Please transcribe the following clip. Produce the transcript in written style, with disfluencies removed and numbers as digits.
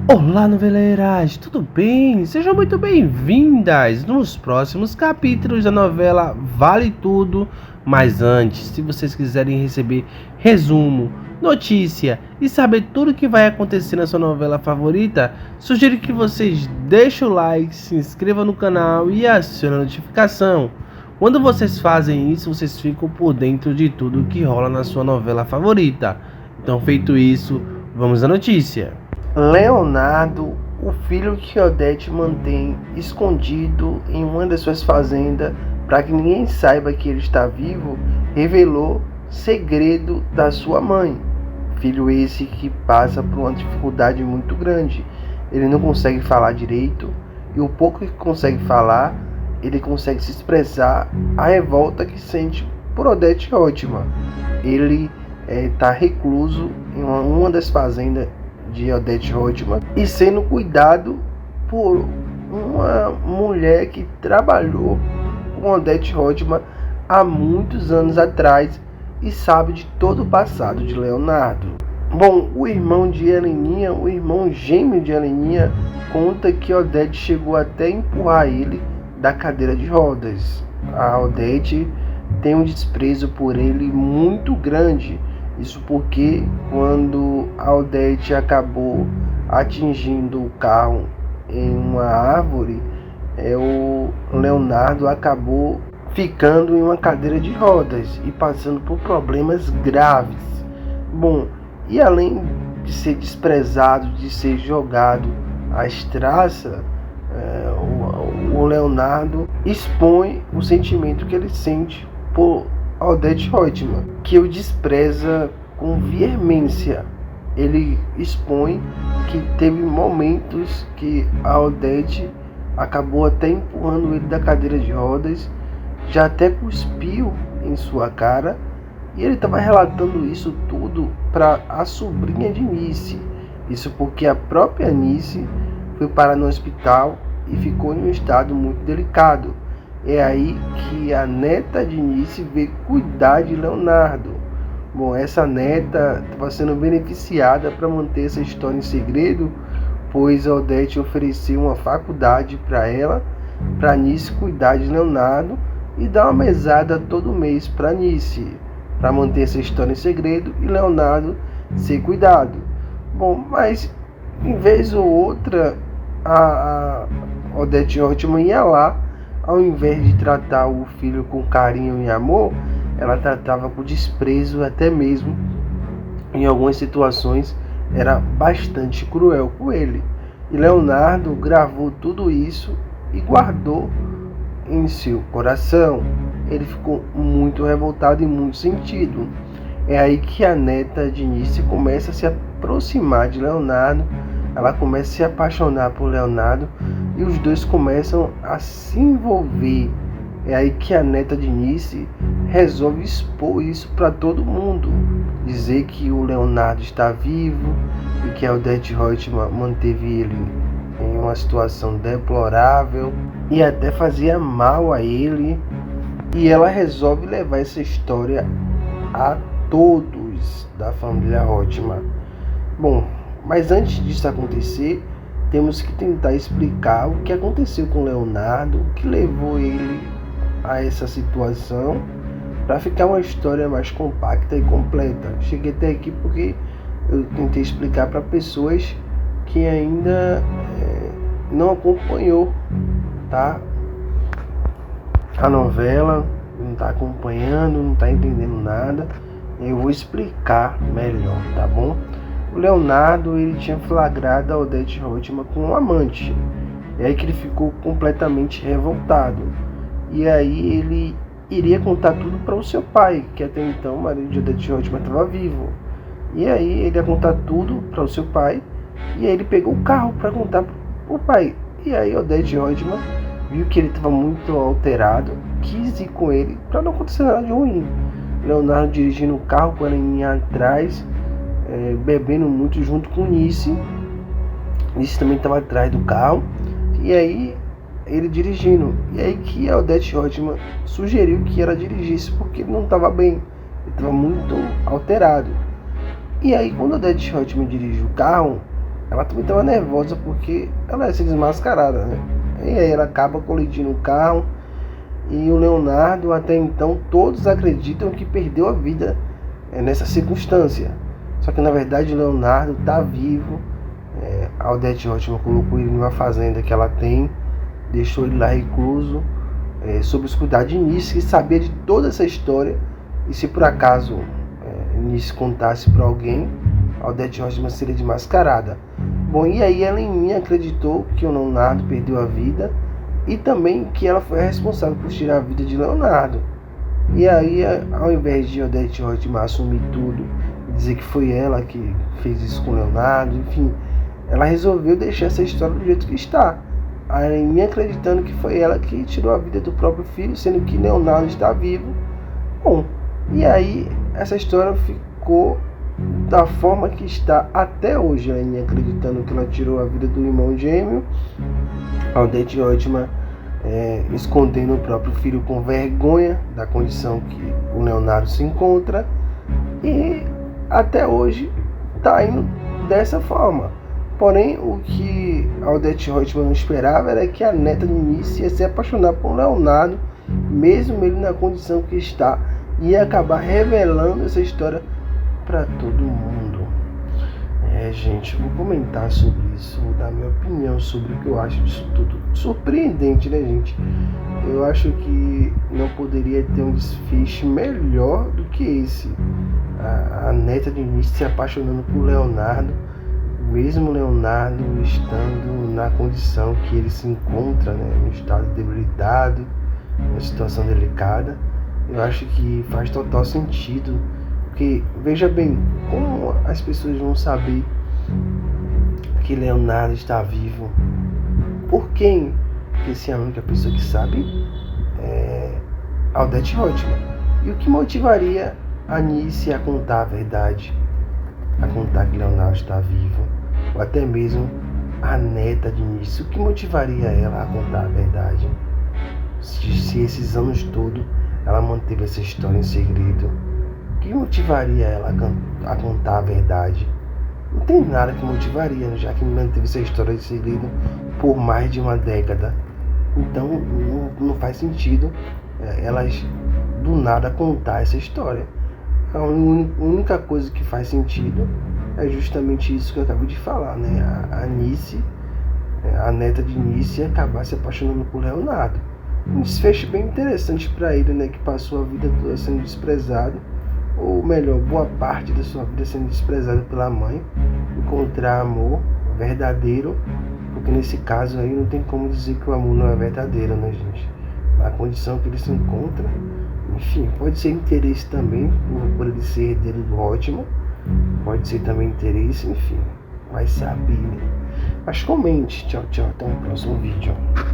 Olá, noveleiras, tudo bem? Sejam muito bem-vindas nos próximos capítulos da novela Vale Tudo. Mas antes, se vocês quiserem receber resumo, notícia e saber tudo o que vai acontecer na sua novela favorita, sugiro que vocês deixem o like, se inscrevam no canal e acionem a notificação. Quando vocês fazem isso, vocês ficam por dentro de tudo que rola na sua novela favorita. Então, feito isso, vamos à notícia. Leonardo, o filho que Odete mantém escondido em uma das suas fazendas para que ninguém saiba que ele está vivo, revelou segredo da sua mãe. Filho esse que passa por uma dificuldade muito grande. Ele não consegue falar direito e o pouco que consegue falar, ele consegue se expressar a revolta que sente por Odete Roitman. Ele está recluso em uma das fazendas de Odete Roitman e sendo cuidado por uma mulher que trabalhou com Odete Roitman há muitos anos atrás e sabe de todo o passado de Leonardo. Bom, o irmão gêmeo de Heleninha, conta que Odete chegou até a empurrar ele da cadeira de rodas. A Odete tem um desprezo por ele muito grande. Isso porque quando a Odete acabou atingindo o carro em uma árvore, o Leonardo acabou ficando em uma cadeira de rodas e passando por problemas graves. Bom, e além de ser desprezado, de ser jogado às traças, o Leonardo expõe o sentimento que ele sente por Odete Roitman, que o despreza com veemência. Ele expõe que teve momentos que a Odete acabou até empurrando ele da cadeira de rodas, já até cuspiu em sua cara, e ele estava relatando isso tudo para a sobrinha de Nice. Isso porque a própria Nice foi parar no hospital e ficou em um estado muito delicado. É aí que a neta de Nice veio cuidar de Leonardo. Bom, essa neta estava sendo beneficiada para manter essa história em segredo, pois a Odete ofereceu uma faculdade para ela, para Nice cuidar de Leonardo e dar uma mesada todo mês para Nice, para manter essa história em segredo e Leonardo ser cuidado. Bom, mas em vez ou outra, a Odete Roitman ia lá. Ao invés de tratar o filho com carinho e amor, ela tratava com desprezo, até mesmo em algumas situações era bastante cruel com ele. E Leonardo gravou tudo isso e guardou em seu coração. Ele ficou muito revoltado e muito sentido. É aí que a neta de Nice começa a se aproximar de Leonardo, ela começa a se apaixonar por Leonardo e os dois começam a se envolver. É aí que a neta de Nice resolve expor isso para todo mundo, dizer que o Leonardo está vivo e que a Odete Roitman manteve ele em uma situação deplorável e até fazia mal a ele. E ela resolve levar essa história a todos da família Roitman. Bom, mas antes disso acontecer, temos que tentar explicar o que aconteceu com Leonardo, o que levou ele a essa situação, para ficar uma história mais compacta e completa. Cheguei até aqui porque eu tentei explicar para pessoas que ainda não acompanhou, tá? A novela, não está acompanhando, não está entendendo nada. Eu vou explicar melhor, tá bom? O Leonardo, ele tinha flagrado a Odete Roitman com um amante. É aí que ele ficou completamente revoltado. E aí ele iria contar tudo para o seu pai, que até então o marido de Odete Roitman estava vivo. E aí ele ia contar tudo para o seu pai. E aí ele pegou o carro para contar para o pai. E aí Odete Roitman viu que ele estava muito alterado, quis ir com ele para não acontecer nada de ruim. Leonardo dirigindo o carro com a Heleninha atrás, bebendo muito junto com Nice. Nice também estava atrás do carro. E aí ele dirigindo. E aí que a Odete Roitman sugeriu que ela dirigisse porque ele não estava bem. Ele estava muito alterado. E aí quando a Odete Roitman dirige o carro, ela também estava nervosa porque ela ia ser desmascarada, né? E aí ela acaba colidindo o carro e o Leonardo, até então, todos acreditam que perdeu a vida nessa circunstância. Só que na verdade o Leonardo está vivo. A Odete Roitman colocou ele numa fazenda que ela tem, deixou ele lá recluso, sob os cuidados de Nice, que sabia de toda essa história. E se por acaso Nice contasse para alguém, a Odete Roitman seria desmascarada. Bom, e aí ela em mim acreditou que o Leonardo perdeu a vida e também que ela foi a responsável por tirar a vida de Leonardo. E aí, ao invés de Odete Roitman assumir tudo e dizer que foi ela que fez isso com Leonardo, enfim, ela resolveu deixar essa história do jeito que está. A mim acreditando que foi ela que tirou a vida do próprio filho, sendo que Leonardo está vivo. Bom, e aí essa história ficou da forma que está até hoje, a Aninha acreditando que ela tirou a vida do irmão gêmeo, a Odete Roitman escondendo o próprio filho com vergonha da condição que o Leonardo se encontra, e até hoje está indo dessa forma. Porém, o que a Odete Roitman não esperava era que a neta de Nice ia se apaixonar por Leonardo, mesmo ele na condição que está, e ia acabar revelando essa história para todo mundo. Gente, eu vou comentar sobre isso, vou dar minha opinião sobre o que eu acho disso tudo. Surpreendente, né, gente? Eu acho que não poderia ter um desfecho melhor do que esse. A neta de Nice se apaixonando por Leonardo, mesmo Leonardo estando na condição que ele se encontra, né, no estado debilitado, numa situação delicada. Eu acho que faz total sentido, porque veja bem, como as pessoas vão saber que Leonardo está vivo? Por quem? Porque se a única pessoa que sabe é a Odete Roitman. E o que motivaria a Nice a contar a verdade, a contar que Leonardo está vivo? Ou até mesmo a neta de Nice, o que motivaria ela a contar a verdade? Se esses anos todos ela manteve essa história em segredo, o que motivaria ela a contar a verdade? Não tem nada que motivaria, já que manteve essa história em segredo por mais de uma década. Então não faz sentido elas do nada contar essa história. A única coisa que faz sentido é justamente isso que eu acabei de falar, né? A Nice, a neta de Nice, acabar se apaixonando por Leonardo. Um desfecho bem interessante para ele, né? Que passou a vida toda sendo desprezado, ou melhor, boa parte da sua vida sendo desprezado pela mãe, encontrar amor verdadeiro, porque nesse caso aí não tem como dizer que o amor não é verdadeiro, né, gente? A condição que ele se encontra, enfim, pode ser interesse também, por ele ser herdeiro do Roitman, pode ser também interesse, enfim, vai saber, né? Mas comente, tchau, tchau, até o próximo vídeo.